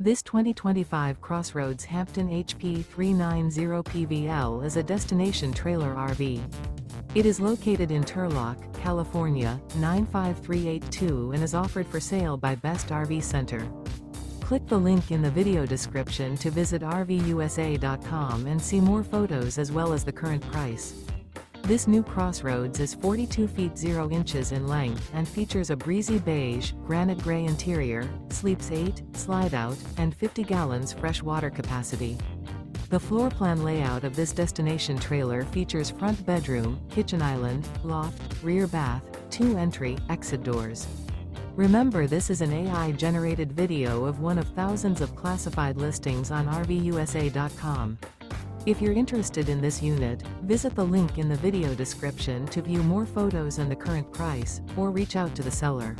This 2025 Crossroads Hampton HP 390 PVL is a destination trailer RV. It is located in Turlock, California, 95382 and is offered for sale by Best RV Center. Click the link in the video description to visit RVUSA.com and see more photos as well as the current price. This new Crossroads is 42 feet 0 inches in length and features a breezy beige, granite gray interior, sleeps 8, slide-out, and 50 gallons fresh water capacity. The floor plan layout of this destination trailer features front bedroom, kitchen island, loft, rear bath, 2 entry, exit doors. Remember, this is an AI-generated video of one of thousands of classified listings on RVUSA.com. If you're interested in this unit, visit the link in the video description to view more photos and the current price, or reach out to the seller.